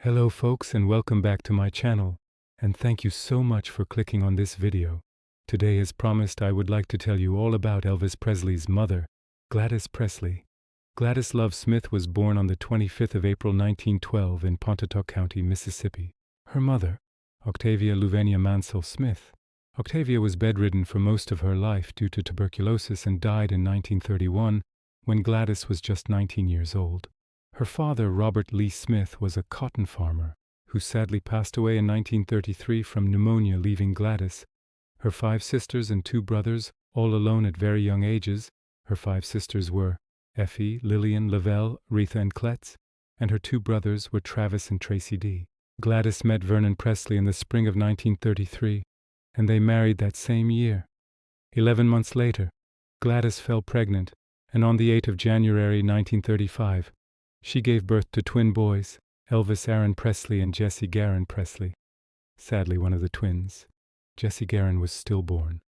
Hello folks, and welcome back to my channel, and thank you so much for clicking on this video. Today, as promised, I would like to tell you all about Elvis Presley's mother, Gladys Presley. Gladys Love Smith was born on the 25th of April 1912 in Pontotoc County, Mississippi. Her mother, Octavia Louvenia Mansell Smith. Octavia was bedridden for most of her life due to tuberculosis and died in 1931 when Gladys was just 19 years old. Her father, Robert Lee Smith, was a cotton farmer who sadly passed away in 1933 from pneumonia, leaving Gladys, her 5 sisters and 2 brothers, all alone at very young ages. Her 5 sisters were Effie, Lillian, Lavelle, Retha, and Cletz, and her 2 brothers were Travis and Tracy D. Gladys met Vernon Presley in the spring of 1933, and they married that same year. 11 months later, Gladys fell pregnant, and on the 8th of January 1935, she gave birth to twin boys, Elvis Aaron Presley and Jesse Garon Presley. Sadly, one of the twins, Jesse Garon, was stillborn.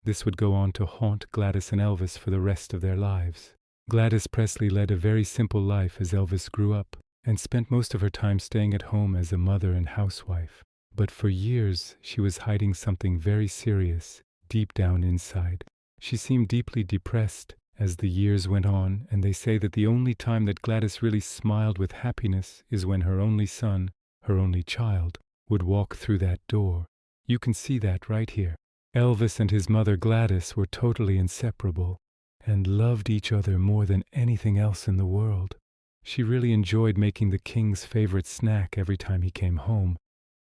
This would go on to haunt Gladys and Elvis for the rest of their lives. Gladys Presley led a very simple life as Elvis grew up, and spent most of her time staying at home as a mother and housewife. But for years, she was hiding something very serious deep down inside. She seemed deeply depressed as the years went on, and they say that the only time that Gladys really smiled with happiness is when her only son, her only child, would walk through that door. You can see that right here. Elvis and his mother Gladys were totally inseparable and loved each other more than anything else in the world. She really enjoyed making the king's favorite snack every time he came home,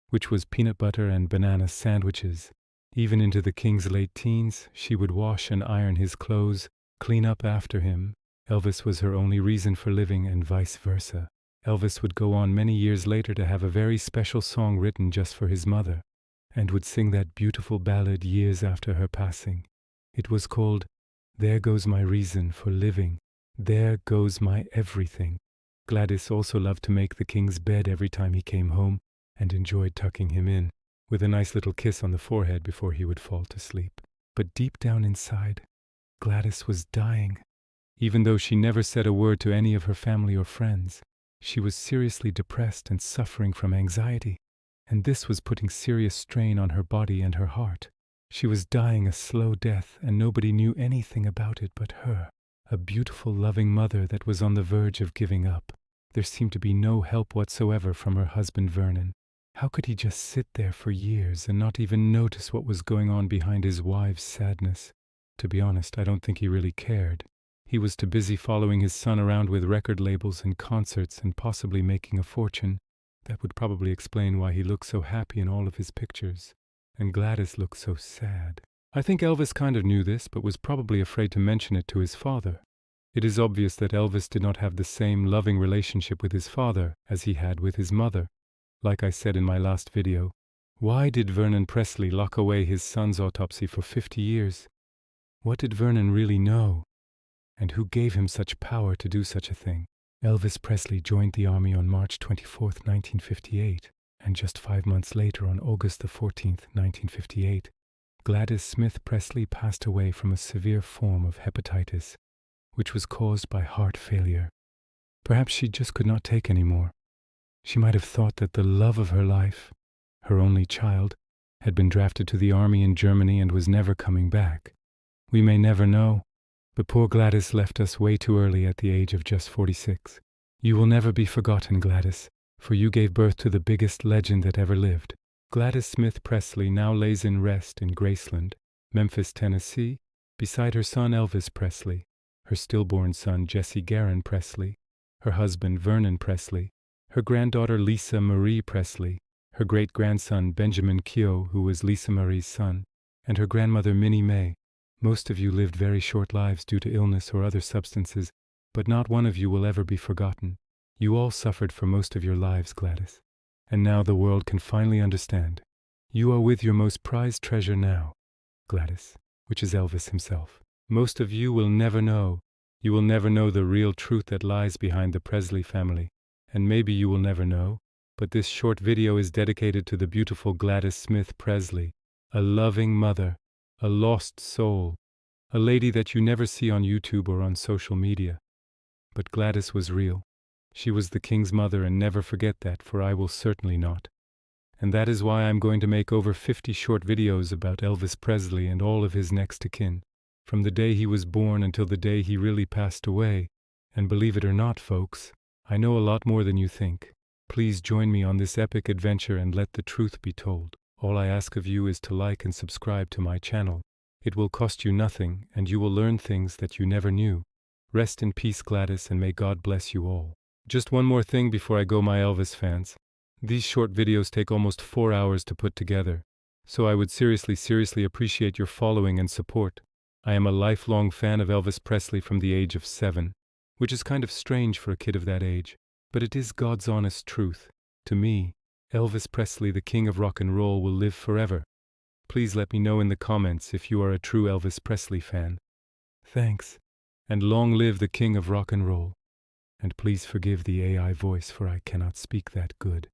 which was peanut butter and banana sandwiches. Even into the king's late teens, she would wash and iron his clothes, clean up after him. Elvis was her only reason for living, and vice versa. Elvis would go on many years later to have a very special song written just for his mother, and would sing that beautiful ballad years after her passing. It was called "There Goes My Reason for Living, There Goes My Everything." Gladys also loved to make the king's bed every time he came home, and enjoyed tucking him in, with a nice little kiss on the forehead before he would fall to sleep. But deep down inside, Gladys was dying. Even though she never said a word to any of her family or friends, she was seriously depressed and suffering from anxiety, and this was putting serious strain on her body and her heart. She was dying a slow death, and nobody knew anything about it but her, a beautiful, loving mother that was on the verge of giving up. There seemed to be no help whatsoever from her husband Vernon. How could he just sit there for years and not even notice what was going on behind his wife's sadness? To be honest, I don't think he really cared. He was too busy following his son around with record labels and concerts and possibly making a fortune. That would probably explain why he looked so happy in all of his pictures, and Gladys looked so sad. I think Elvis kind of knew this, but was probably afraid to mention it to his father. It is obvious that Elvis did not have the same loving relationship with his father as he had with his mother. Like I said in my last video, why did Vernon Presley lock away his son's autopsy for 50 years? What did Vernon really know? And who gave him such power to do such a thing? Elvis Presley joined the army on March 24, 1958, and just 5 months later, on August the 14th, 1958, Gladys Smith Presley passed away from a severe form of hepatitis, which was caused by heart failure. Perhaps she just could not take any more. She might have thought that the love of her life, her only child, had been drafted to the army in Germany and was never coming back. We may never know, but poor Gladys left us way too early at the age of just 46. You will never be forgotten, Gladys, for you gave birth to the biggest legend that ever lived. Gladys Smith Presley now lays in rest in Graceland, Memphis, Tennessee, beside her son Elvis Presley, her stillborn son Jesse Garon Presley, her husband Vernon Presley, her granddaughter Lisa Marie Presley, her great-grandson Benjamin Keogh, who was Lisa Marie's son, and her grandmother Minnie May. Most of you lived very short lives due to illness or other substances, but not one of you will ever be forgotten. You all suffered for most of your lives, Gladys. And now the world can finally understand. You are with your most prized treasure now, Gladys, which is Elvis himself. Most of you will never know. You will never know the real truth that lies behind the Presley family. And maybe you will never know, but this short video is dedicated to the beautiful Gladys Smith Presley, a loving mother, a lost soul, a lady that you never see on YouTube or on social media. But Gladys was real. She was the king's mother, and never forget that, for I will certainly not. And that is why I'm going to make over 50 short videos about Elvis Presley and all of his next of kin, from the day he was born until the day he really passed away. And believe it or not, folks, I know a lot more than you think. Please join me on this epic adventure and let the truth be told. All I ask of you is to like and subscribe to my channel. It will cost you nothing, and you will learn things that you never knew. Rest in peace, Gladys, and may God bless you all. Just one more thing before I go, my Elvis fans. These short videos take almost 4 hours to put together, so I would seriously appreciate your following and support. I am a lifelong fan of Elvis Presley from the age of 7, which is kind of strange for a kid of that age, but it is God's honest truth. To me, Elvis Presley, the king of rock and roll, will live forever. Please let me know in the comments if you are a true Elvis Presley fan. Thanks, and long live the king of rock and roll. And please forgive the AI voice, for I cannot speak that good.